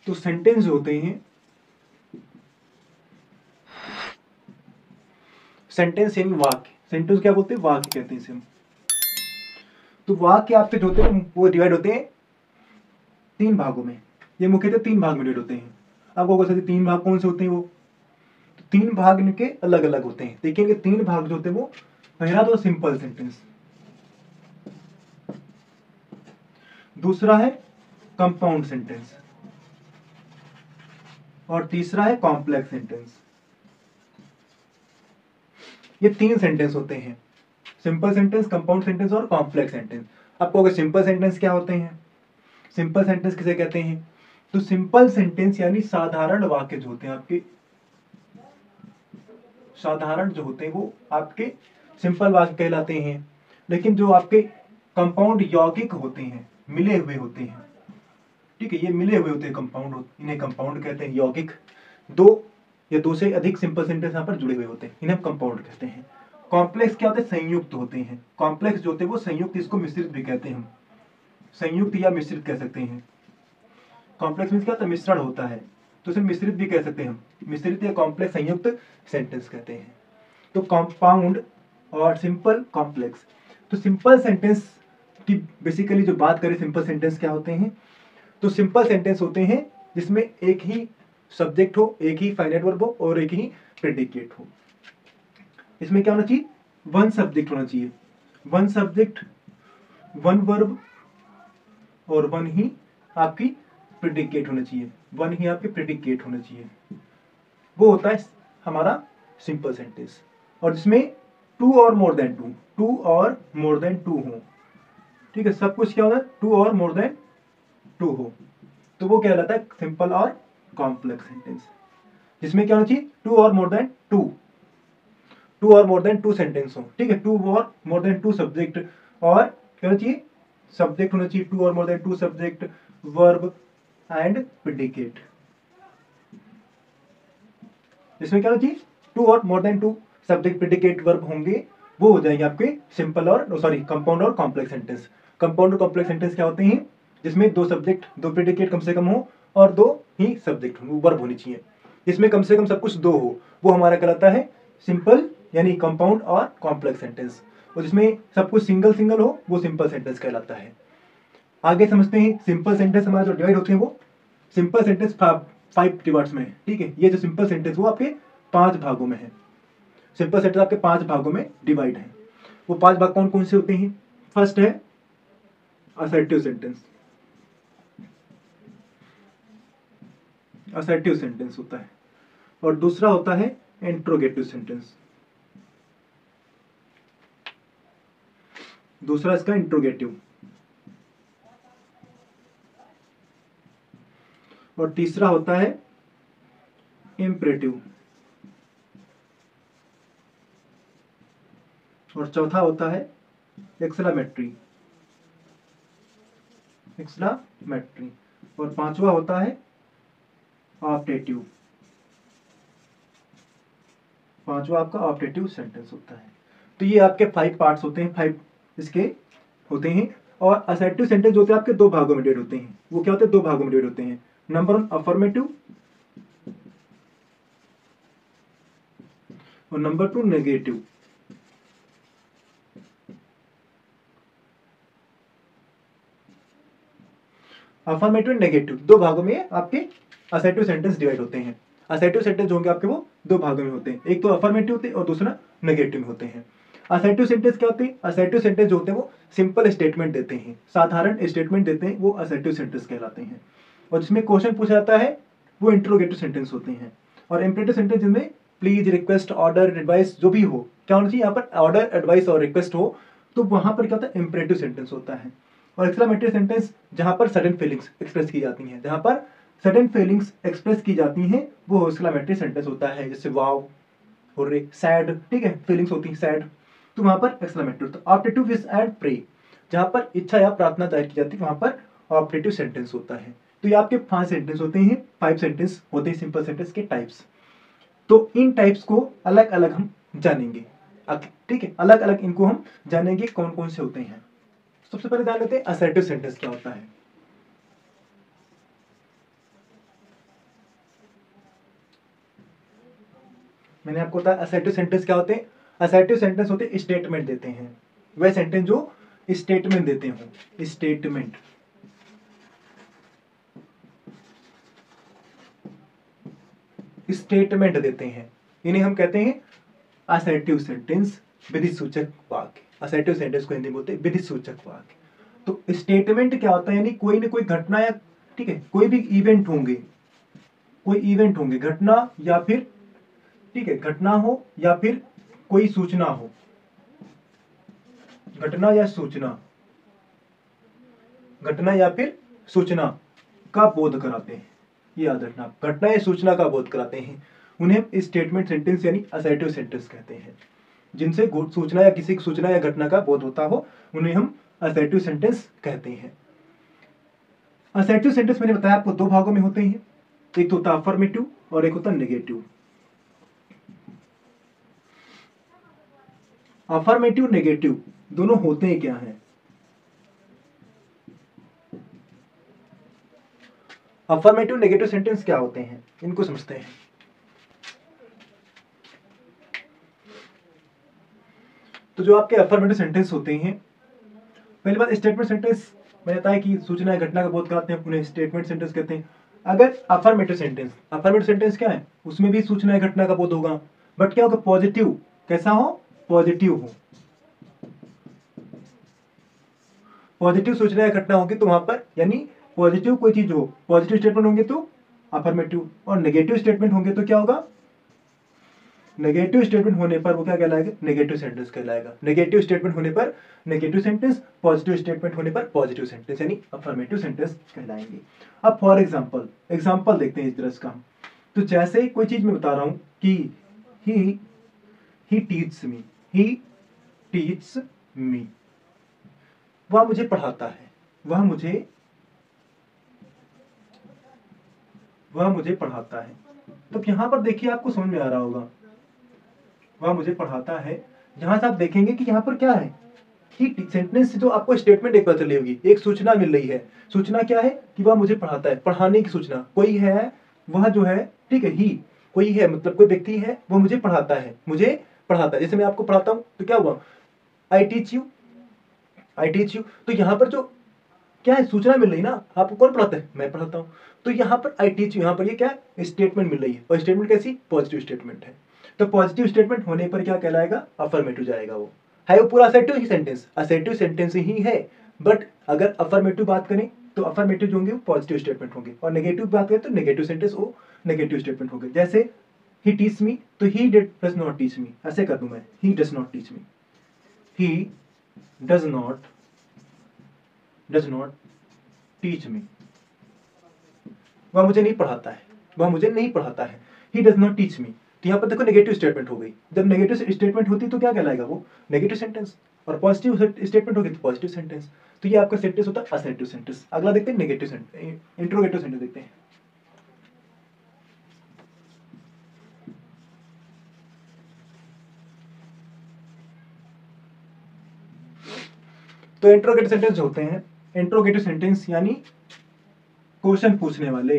तो सेंटेंस होते हैं, सेंटेंस यानी वाक्य, सेंटेंस क्या बोलते हैं, वाक्य कहते हैं इसे हम। तो वाक्य आपके जो होते हैं वो डिवाइड होते हैं 3 भागों में, ये मुख्यतः 3 भाग में डिवाइड होते हैं। आपको कह सकते 3 भाग कौन से होते हैं, वो 3 भाग इनके अलग अलग होते हैं। देखिए ये 3 भाग जो होते हैं वो, पहला तो सिंपल सेंटेंस, दूसरा है कंपाउंड सेंटेंस, और तीसरा है कॉम्प्लेक्स सेंटेंस। ये 3 सेंटेंस होते हैं, सिंपल सेंटेंस, कंपाउंड सेंटेंस और कॉम्प्लेक्स सेंटेंस। आपको अगर सिंपल सेंटेंस क्या होते हैं, सिंपल सेंटेंस किसे कहते हैं, तो सिंपल सेंटेंस यानी साधारण वाक्य जो होते हैं आपके, साधारण जो होते हैं वो आपके सिंपल वाक्य कहलाते हैं। लेकिन जो आपके कंपाउंड यौगिक होते हैं, मिले हुए होते हैं, ठीक है, ये मिले हुए होते हैं कंपाउंड, इन्हें कंपाउंड कहते हैं। यौगिक 2 या 2 से अधिक सिंपल सेंटेंस यहाँ पर जुड़े हुए होते हैं, इन्हें कंपाउंड कहते हैं। कॉम्प्लेक्स क्या होते हैं, संयुक्त होते हैं। कॉम्प्लेक्स जो होते हैं वो संयुक्त, इसको मिश्रित भी कहते हैं हम, संयुक्त या मिश्रित कह सकते हैं। कॉम्प्लेक्स मीन्स क्या होता है, मिश्रण होता है, तो इसे मिश्रित भी कह सकते हैं हम, मिश्रित या कॉम्प्लेक्स संयुक्त सेंटेंस कहते हैं। तो कंपाउंड और सिंपल, कॉम्प्लेक्स। तो सिंपल सेंटेंस की बेसिकली जो बात करें, सिंपल सेंटेंस क्या होते हैं, तो सिंपल सेंटेंस होते हैं जिसमें एक ही सब्जेक्ट हो, एक ही फाइनाइट वर्ब हो और एक ही प्रेडिकेट हो। इसमें क्या होना चाहिए, 1 सब्जेक्ट होना चाहिए, 1 सब्जेक्ट, 1 वर्ब और 1 ही आपकी प्रेडिकेट होना चाहिए, 1 ही आपके प्रेडिकेट होना चाहिए। वो होता है हमारा सिंपल सेंटेंस। और जिसमें 2 और मोर देन 2, 2 और मोर देन 2 हो, ठीक है, सब कुछ क्या होता है 2 और मोर देन 2 हो, तो वो क्या कहलाता है सिंपल और कॉम्प्लेक्स सेंटेंस। जिसमें क्या होना चाहिए 2 और मोर देन 2, 2 और मोर देन 2 सेंटेंस हो, ठीक है, 2 और मोर देन 2 सब्जेक्ट, और क्या होना चाहिए, सब्जेक्ट होना चाहिए 2 और more than 2 subject, verb and predicate. इसमें क्या होना चाहिए 2 और more than 2 subject, predicate, verb होंगे, वो हो जाएंगे आपके सिंपल और सॉरी कंपाउंड और कॉम्प्लेक्स सेंटेंस। कंपाउंड और कॉम्प्लेक्स सेंटेंस क्या होते हैं, जिसमें 2 सब्जेक्ट, 2 प्रेडिकेट कम से कम हो और 2 ही सब्जेक्ट हो, वर्ब होनी चाहिए। जिसमें कम से कम सब कुछ 2 हो, वो हमारा कहलाता है सिंपल यानी कंपाउंड और कॉम्प्लेक्स सेंटेंस। और जिसमें सब कुछ सिंगल सिंगल हो, वो सिंपल सेंटेंस कहलाता है। आगे समझते हैं सिंपल सेंटेंस हमारा जो डिवाइड होते हैं वो सिंपल सेंटेंस 5 डिवाइड्स में है, ठीक है। ये जो सिंपल सेंटेंस वो आपके 5 भागों में है, सिंपल सेंटेंस आपके 5 भागों में डिवाइड है। वो 5 भाग कौन कौन से होते हैं, फर्स्ट है असर्टिव सेंटेंस, असर्टिव सेंटेंस होता है, और दूसरा होता है इंट्रोगेटिव सेंटेंस, दूसरा इसका इंट्रोगेटिव, और तीसरा होता है इम्परेटिव, और चौथा होता है एक्सक्लामेटरी, एक्सक्लामेटरी, और पांचवा होता है ऑप्टेटिव, पांचवा आपका ऑप्टेटिव सेंटेंस होता है। तो ये आपके 5 पार्ट्स होते हैं, 5 इसके होते हैं। और असर्टिव सेंटेंस जो होते हैं आपके 2 भागों में डिवाइड होते हैं। वो क्या होते हैं, 2 भागों में डिवाइड होते हैं। नंबर 1 अफर्मेटिव और number 2 negative. Affirmative and negative 2 भागों में आपके असर्टिव सेंटेंस डिवाइड होते हैं। असर्टिव सेंटेंस जो होंगे आपके वो 2 भागों में होते हैं, एक तो अफर्मेटिव होते हैं और दूसरा नेगेटिव में होते हैं। असर्टिव सेंटेंस क्या होते हैं, असर्टिव सेंटेंस जो होते हैं वो सिंपल स्टेटमेंट देते हैं, साधारण स्टेटमेंट देते हैं, वो असर्टिव सेंटेंस कहलाते हैं। और जिसमें क्वेश्चन पूछा जाता है वो इंट्रोगेटिव सेंटेंस होते हैं। और इंपरेटिव सेंटेंस जिनमें प्लीज, रिक्वेस्ट, ऑर्डर, एडवाइस जो भी हो, क्या होना चाहिए यहाँ पर ऑर्डर, एडवाइस और रिक्वेस्ट हो, तो वहां पर क्या होता है इंपरेटिव सेंटेंस होता है। और एक्सक्लामेटरी सेंटेंस जहां पर सडन फीलिंग्स एक्सप्रेस की जाती हैं, जहां पर सडन फीलिंग्स एक्सप्रेस की जाती हैं वो एक्सक्लामेटरी सेंटेंस होता है, जैसे वाव और सैड, ठीक है, फीलिंग्स होती हैं सैड, तो वहां पर एक्सक्लामेटरी होता है। ऑप्टेटिव विश एंड प्रे, जहां पर इच्छा या प्रार्थना जाहिर की जाती है वहां पर ऑप्टेटिव सेंटेंस होता है। तो ये आपके 5 सेंटेंस होते हैं, 5 सेंटेंस होते हैं सिंपल सेंटेंस के टाइप्स। तो इन टाइप्स को अलग अलग हम जानेंगे, ठीक है, अलग अलग इनको हम जानेंगे कौन कौन से होते हैं। सबसे पहले जान लेते हैं असर्टिव सेंटेंस क्या होता है। मैंने आपको बताया असर्टिव सेंटेंस क्या होते हैं। असर्टिव सेंटेंस होते हैं स्टेटमेंट देते हैं, वह सेंटेंस जो स्टेटमेंट देते हो, स्टेटमेंट। स्टेटमेंट देते हैं, इन्हें हम कहते हैं असर्टिव सेंटेंस, विधि सूचक वाक्य। असर्टिव सेंटेंस को हिंदी में बोलते हैं विधि सूचक वाक्य। तो स्टेटमेंट क्या होता है, यानी कोई ना कोई घटना या ठीक है कोई भी इवेंट होंगे, कोई इवेंट होंगे, घटना या फिर ठीक है घटना हो या फिर कोई सूचना हो, घटना या सूचना, घटना या फिर सूचना का बोध कराते हैं। ये याद रखना, घटना या सूचना का बोध कराते हैं, उन्हें स्टेटमेंट सेंटेंस यानी असर्टिव सेंटेंस कहते हैं। जिनसे सूचना या किसी सूचना या घटना का बोध होता हो उन्हें हम असर्टिव सेंटेंस कहते हैं। असर्टिव सेंटेंस मैंने बताया आपको दो भागों में होते हैं, एक तो होता है अफर्मेटिव और एक होता है नेगेटिव। अफर्मेटिव नेगेटिव दोनों होते हैं क्या हैं? अफर्मेटिव नेगेटिव सेंटेंस क्या होते हैं, इनको समझते हैं। तो जो आपके अफर्मेटिव सेंटेंस होते हैं, पहली बात स्टेटमेंट सेंटेंस मैंने बताया कि सूचना या घटना का बोध कराते हैं, उन्हें स्टेटमेंट सेंटेंस कहते हैं। अगर अफर्मेटिव सेंटेंस क्या है, उसमें भी सूचना या घटना का बोध होगा, बट क्या होगा, पॉजिटिव। कैसा हो, पॉजिटिव हो, पॉजिटिव सूचना या घटना होगी तो वहां पर यानी पॉजिटिव कोई चीज हो, पॉजिटिव स्टेटमेंट होंगे तो अफर्मेटिव, और नेगेटिव स्टेटमेंट होंगे तो क्या होगा, नेगेटिव स्टेटमेंट होने पर वो क्या कहलाएगा, नेगेटिव सेंटेंस कहलाएगा। नेगेटिव स्टेटमेंट होने पर नेगेटिव सेंटेंस, पॉजिटिव स्टेटमेंट होने पर पॉजिटिव सेंटेंस यानी अफर्मेटिव सेंटेंस कहलाएंगे। अब फॉर एग्जांपल देखते हैं इस तरह का। तो जैसे कोई चीज मैं बता रहा हूं कि ही टीच मी, वह मुझे पढ़ाता है, वह मुझे पढ़ाता है। तो यहां पर देखिए आपको समझ में आ रहा होगा, वह मुझे पढ़ाता है। यहां से आप देखेंगे कि यहां पर क्या है, ही सेंटेंस से जो आपको स्टेटमेंट एक पता चली होगी, एक सूचना मिल रही है। सूचना क्या है कि वह मुझे पढ़ाता है, पढ़ाने की सूचना। कोई है, वह जो है ठीक है, ही कोई है मतलब कोई व्यक्ति है, वो मुझे पढ़ाता है, मुझे पढ़ाता है। जैसे मैं आपको पढ़ाता हूं तो क्या हुआ, आई टीच यू, तो यहां पर जो क्या है, सूचना मिल रही ना, आपको कौन पढ़ाता है, मैं पढ़ाता हूं। तो यहाँ पर आई टीच यू, यहाँ पर ये क्या है, स्टेटमेंट मिल रही है, और स्टेटमेंट कैसी, पॉजिटिव स्टेटमेंट है। तो पॉजिटिव स्टेटमेंट होने पर क्या कहलाएगा, अफर्मेटिव जाएगा। वो है वो पूरा असर्टिव ही सेंटेंस, असर्टिव सेंटेंस ही है। बट अगर अफर्मेटिव बात करें तो अफर्मेटिव जो होंगे वो पॉजिटिव स्टेटमेंट होंगे, और नेगेटिव बात करें तो नेगेटिव सेंटेंस वो नेगेटिव स्टेटमेंट होंगे। जैसे ही टीच मी, तो he does not teach me, ऐसे कर दूं मैं, he does not teach me, he does not teach me, वह मुझे नहीं पढ़ाता है, वह मुझे नहीं पढ़ाता है, he does not teach me. तो यहाँ पर देखो नेगेटिव स्टेटमेंट हो गई। जब नेगेटिव स्टेटमेंट होती तो क्या कहलाएगा, वो नेगेटिव सेंटेंस, और पॉजिटिव स्टेटमेंट होगी तो पॉजिटिव सेंटेंस। तो ये आपका सेंटेंस होता है असर्टिव सेंटेंस। अगला देखते हैं नेगेटिव सेंटेंस, इंट्रोगेटिव सेंटेंस देखते हैं। तो इंट्रोगेटिव सेंटेंस होते हैं, इंट्रोगेटिव सेंटेंस यानी क्वेश्चन पूछने वाले,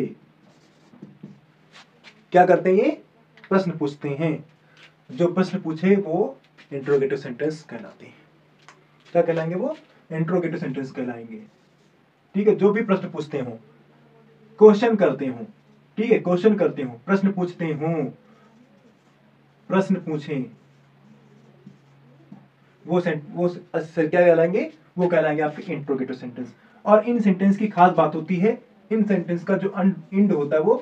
क्या करते हैं, ये प्रश्न पूछते हैं। जो प्रश्न पूछे वो इंट्रोगेटिव सेंटेंस कहलाते हैं। क्या कहलाएंगे, वो इंट्रोगेटिव सेंटेंस कहलाएंगे। ठीक है, जो भी प्रश्न पूछते हो, क्वेश्चन करते हो, ठीक है, क्वेश्चन करते हो, प्रश्न पूछते हो, प्रश्न पूछें, वो क्या कहलाएंगे, वो कहलाएंगे आपके इंट्रोगेटिव सेंटेंस। और इन सेंटेंस की खास बात होती है, इन सेंटेंस का जो एंड होता है वो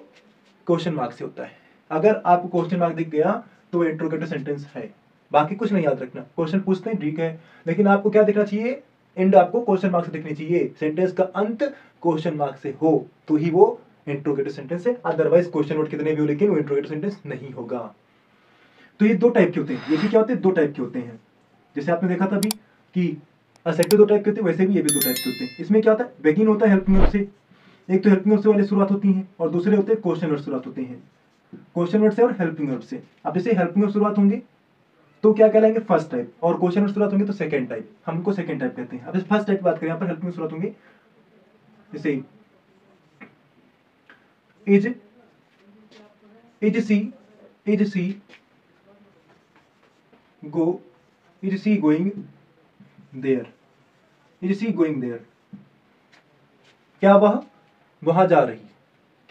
क्वेश्चन मार्क से होता है। अगर आपको क्वेश्चन मार्क दिख गया तो वो इंट्रोगेटिव सेंटेंस है। बाकी कुछ नहीं याद रखना, क्वेश्चन पूछते हैं ठीक है, लेकिन आपको क्या दिखना चाहिए, एंड आपको क्वेश्चन मार्क से दिखनी चाहिए। सेंटेंस का अंत क्वेश्चन मार्क से हो तो ही वो इंट्रोगेटिव सेंटेंस है, अदरवाइज क्वेश्चन वर्ड कितने भी हो लेकिन वो इंट्रोगेटिव सेंटेंस नहीं होगा। तो ये दो टाइप के होते हैं, ये भी क्या होते हैं, दो टाइप के होते हैं। जैसे आपने देखा था अभी कि असर्टिव दो टाइप के होते हैं, वैसे भी ये भी दो टाइप के होते हैं। इसमें क्या होता है, बेगिन होता है हेल्पिंग वर्ब से, एक तो हेल्पिंग वर्ब से वाले शुरुआत होती है, और दूसरे होते हैं क्वेश्चन वर्ड शुरुआत होते हैं, क्वेश्चन वर्ड से और हेल्पिंग वर्ब से। अब जैसे हेल्पिंग वर्ब शुरुआत होंगे तो क्या कहलाएंगे, फर्स्ट टाइप, और क्वेश्चन वर्ड शुरुआत होंगे तो सेकंड टाइप, हमको सेकंड टाइप कहते हैं। अब फर्स्ट टाइप की बात करें, यहाँ पर हेल्पिंग वर्ब शुरुआत होंगे, जैसे is she go, is she going there, is she going there, क्या वह वहां जा रही,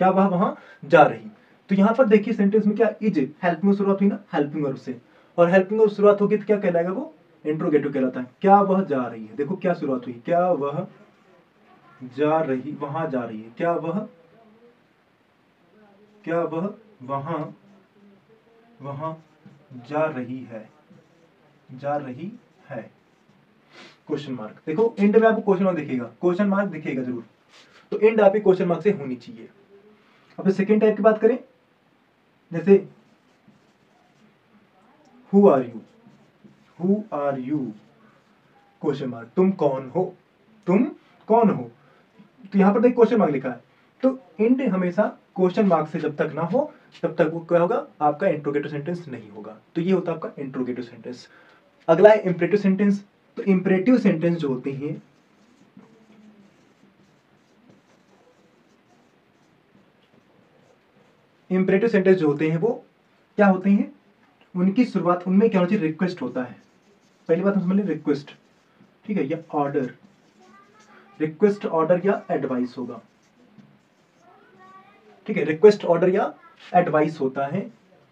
क्या वह वहां जा रही। तो यहां पर देखिए सेंटेंस में क्या इज हेल्पिंग शुरुआत हुई ना, हेल्पिंग वर्ब से, और हेल्पिंग वर्ब शुरुआत होगी तो क्या कहलाएगा, वो इंट्रोगेटिव कहलाता है। क्या वह जा रही है, देखो क्या शुरुआत हुई, क्या वह जा रही, वहां जा रही है, क्या वह वहां वहां जा रही है, जा रही है, क्वेश्चन मार्क। देखो एंड में आपको क्वेश्चन मार्क दिखेगा, क्वेश्चन मार्क दिखेगा जरूर, तो एंड आपकी क्वेश्चन मार्क से होनी चाहिए। अब सेकेंड टाइप की बात करें, जैसे who are you, who are you question mark, तुम कौन हो, तुम कौन हो। तो यहां पर देखिए क्वेश्चन मार्क लिखा है, तो एंड हमेशा क्वेश्चन मार्क से जब तक ना हो तब तक वो क्या होगा, आपका इंट्रोगेटिव सेंटेंस नहीं होगा। तो ये होता है आपका इंट्रोगेटिव सेंटेंस। अगला है इंपरेटिव सेंटेंस। तो इंपरेटिव सेंटेंस जो होते हैं, इंपरेटिव सेंटेंस जो होते हैं वो क्या होते हैं, उनकी शुरुआत, उनमें क्या होती है, रिक्वेस्ट होता है। पहली बात हम समझ लें, रिक्वेस्ट, ठीक है, या ऑर्डर, रिक्वेस्ट ऑर्डर या एडवाइस होगा, ठीक है, रिक्वेस्ट ऑर्डर या एडवाइस होता है।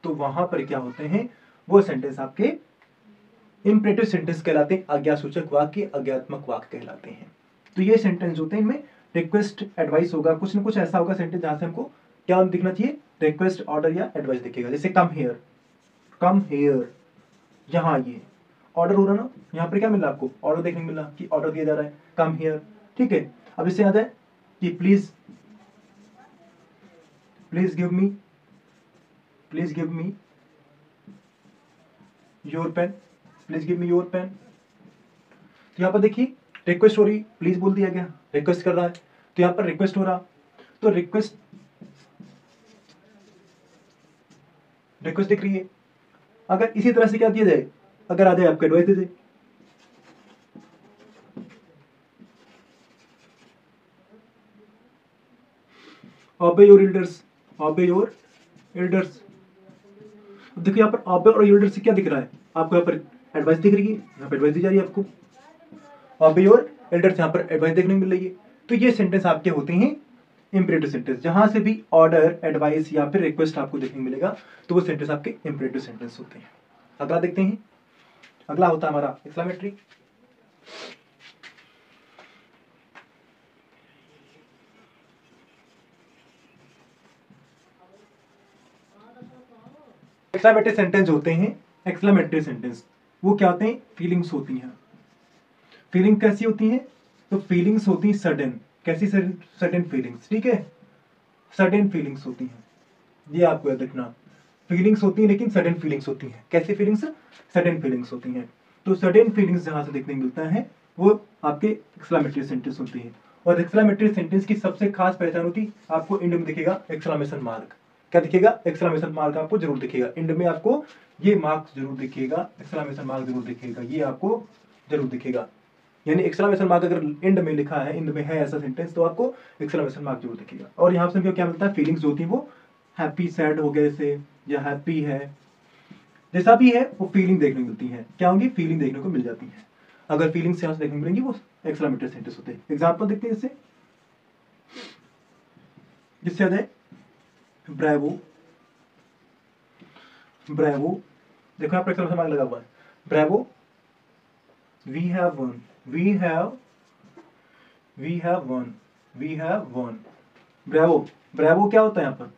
तो वहां पर क्या होते हैं, वो सेंटेंस आपके इंपरेटिव सेंटेंस कहलाते हैं, आज्ञासूचक वाक्य, आज्ञात्मक वाक्य कहलाते हैं। तो ये सेंटेंस होते हैं, इनमें रिक्वेस्ट एडवाइस होगा, कुछ ना कुछ ऐसा होगा सेंटेंस जहां से हमको क्या दिखना चाहिए, रिक्वेस्ट ऑर्डर या एडवाइस दिखेगा। जैसे कम हियर, कम हियर, यहाँ ये ऑर्डर हो रहा ना, यहाँ पर क्या मिल रहा है आपको, ऑर्डर देखने को मिल रहा कि ऑर्डर दिया जा रहा है, कम हियर, ठीक है। अब इससे याद है कि please, please give me, please give me your pen, please give me your pen. तो यहाँ पर देखिए रिक्वेस्ट हो रही, प्लीज बोल दिया गया, रिक्वेस्ट कर रहा है, तो यहाँ पर रिक्वेस्ट हो रहा, तो रिक्वेस्ट, रिक्वेस्ट दिख रही है। अगर इसी तरह से क्या दिया जाए, अगर आ जाए आपको advice they they, obey your elders, obey your elders. देखिए यहाँ पर ऑबे और एल्डर्स से क्या दिख रहा है आपको, यहाँ पर एडवाइस दिख रही है, यहाँ पर एडवाइस दी जा रही है आपको, ऑबे योर एल्डर्स, यहाँ पर एडवाइस देखने को मिल रही है। तो ये सेंटेंस आपके होते हैं इंपरेटिव सेंटेंस, जहां से भी ऑर्डर, एडवाइस या फिर रिक्वेस्ट आपको देखने को मिलेगा तो वो सेंटेंस आपके इंपरेटिव सेंटेंस होते हैं। अगला देखते हैं, अगला होता है हमारा एक्सक्लेमेटरी। एक्सक्लेमेटरी सेंटेंस होते हैं, एक्सक्लेमेटरी सेंटेंस वो क्या होते हैं, फीलिंग्स होती हैं। फीलिंग कैसी होती है, तो फीलिंग्स होती है सडन, कैसी सडन फीलिंग्स, ठीक है, सडन फीलिंग्स होती हैं, ये आपको याद रखना। फीलिंग्स होती हैं लेकिन सडन फीलिंग्स होती हैं, कैसी फीलिंग्स, सडन फीलिंग्स होती हैं। तो सडन फीलिंग्स जहां से देखने को मिलता है वो आपके एक्सक्लेमेटरी सेंटेंस होती है। और एक्सक्लेमेटरी सेंटेंस की सबसे खास पहचान होती है, आपको एंड में दिखेगा एक्सक्लेमेशन मार्क, क्या दिखेगा, एक्सक्लेमेशन मार्क आपको जरूर दिखेगा, एंड में आपको ये मार्क जरूर दिखेगा, एक्सक्लेमेशन मार्क जरूर दिखेगा, ये आपको जरूर दिखेगा। यानी एक्सक्लेमेशन मार्क अगर एंड में लिखा है, एंड में है ऐसा सेंटेंस, तो आपको एक्सक्लेमेशन मार्क जरूर दिखेगा। और यहाँ से हमको क्या मिलता है, फीलिंग्स जो होती है वो हैप्पी, सैड हो गए जैसे, या हैप्पी है, जैसा भी है वो फीलिंग देखने को मिलती है, क्या होंगी, फीलिंग देखने को मिल जाती है। अगर फीलिंग्स यहाँ से देखने को मिलेंगी वो एक्सक्लेमेटरी सेंटेंस होते हैं। एग्जाम्पल देखते हैं इससे, जिससे याद है ब्रेवो, ब्रेवो, देखो यहाँ पर एक्सक्लेमेशन मार्क लगा हुआ है, bravo, we have one, we have one, we have one, bravo. Bravo क्या होता है यहाँ पर,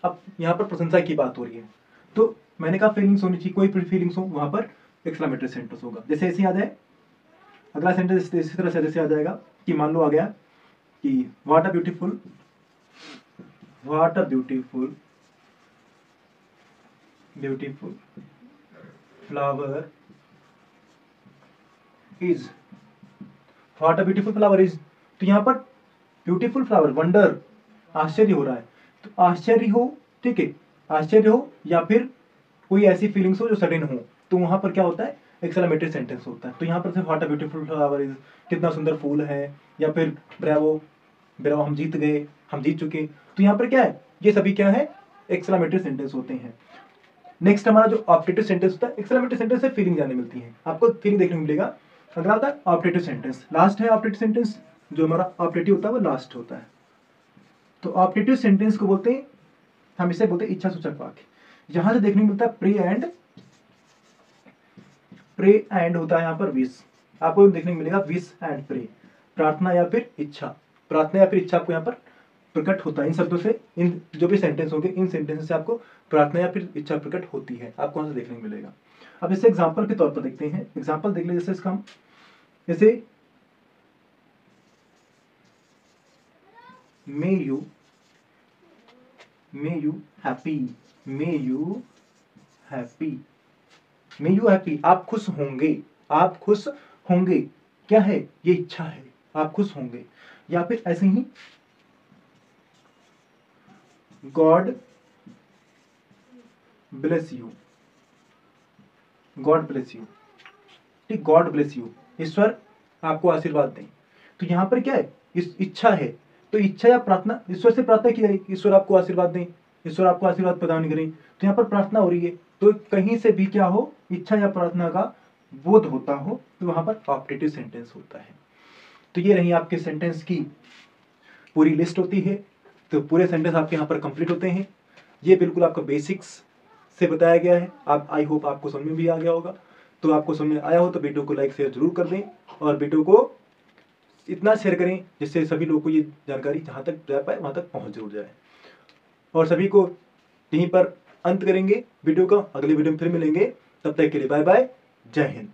अब यहाँ पर प्रशंसा की बात हो रही है, तो मैंने कहा फीलिंग्स होनी चाहिए, कोई फीलिंग्स हो वहां पर एक्सक्लेमेटरी सेंटेंस होगा। जैसे ऐसे याद है, अगला सेंटेंस इसी तरह से जैसे आ जाएगा कि मान लो आ गया कि what a beautiful, what a beautiful, beautiful flower is, what a beautiful flower is. तो यहाँ पर ब्यूटीफुल फ्लावर, वंडर, आश्चर्य हो रहा है, तो आश्चर्य हो, ठीक है, आश्चर्य हो या फिर कोई ऐसी फीलिंग्स हो जो सडन हो, तो वहां पर क्या होता है, एक्सक्लेमेटरी सेंटेंस होता है। तो यहाँ पर से what a beautiful flower is, कितना सुंदर फूल है, या फिर ब्रेवो, ब्रेवो हम जीत गए, हम जीत चुके, तो यहाँ पर क्या है, ये सभी क्या है, एक्सक्लेमेटरी सेंटेंस होते हैं। नेक्स्ट हमारा जो ऑप्टेटिव सेंटेंस होता है, एक्सक्लेमेटरी सेंटेंस से फीलिंग जाने मिलती है, आपको फीलिंग देखने को मिलेगा। अगला होता है ऑप्टेटिव सेंटेंस, लास्ट है ऑप्टेटिव सेंटेंस, जो हमारा ऑप्टेटिव होता है वो लास्ट होता है। तो ऑप्टेटिव सेंटेंस को बोलते हैं, हम इसे बोलते हैं इच्छा सूचक वाक्य। यहां से देखने को मिलता है प्रे एंड होता है यहाँ पर विश, आपको देखने को मिलेगा विश एंड प्रे, प्रार्थना या फिर इच्छा, प्रार्थना या फिर इच्छा आपको यहाँ पर प्रकट होता है। इन शब्दों से, इन जो भी सेंटेंस होंगे इन सेंटेंस से आपको प्रार्थना या फिर इच्छा प्रकट होती है, आपको वहां से देखने को मिलेगा। अब इसे एग्जाम्पल के तौर पर देखते हैं, एग्जाम्पल देख ले, जैसे इसका हम जैसे may you happy, may you happy, आप खुश होंगे, आप खुश होंगे, क्या है ये इच्छा है, आप खुश होंगे। या फिर ऐसे ही गॉड ब्लेस यू, ठीक, गॉड ब्लेस यू, ईश्वर आपको आशीर्वाद दें। तो यहाँ पर क्या है, इस इच्छा है, तो इच्छा या प्रार्थना, ईश्वर से प्रार्थना की जाएगी, ईश्वर आपको आशीर्वाद दें, ईश्वर आपको आशीर्वाद प्रदान करें, तो यहाँ पर प्रार्थना हो रही है, तो कहीं से भी क्या हो, इच्छा या प्रार्थना का बोध होता हो, तो वहां पर ऑप्टेटिव सेंटेंस होता है। तो ये रही आपके सेंटेंस की पूरी लिस्ट होती है, तो पूरे सेंटेंस आपके यहाँ पर कंप्लीट होते हैं। ये बिल्कुल आपका बेसिक्स से बताया गया है, आप आई होप आपको समझ में भी आ गया होगा। तो आपको समझ में आया हो तो वीडियो को लाइक शेयर जरूर कर दें, और वीडियो को इतना शेयर करें जिससे सभी लोगों को ये जानकारी जहाँ तक जा पाए वहाँ तक पहुँच जरूर जाए। और सभी को यहीं पर अंत करेंगे वीडियो का, अगले वीडियो में फिर मिलेंगे, तब तक के लिए बाय बाय, जय हिंद।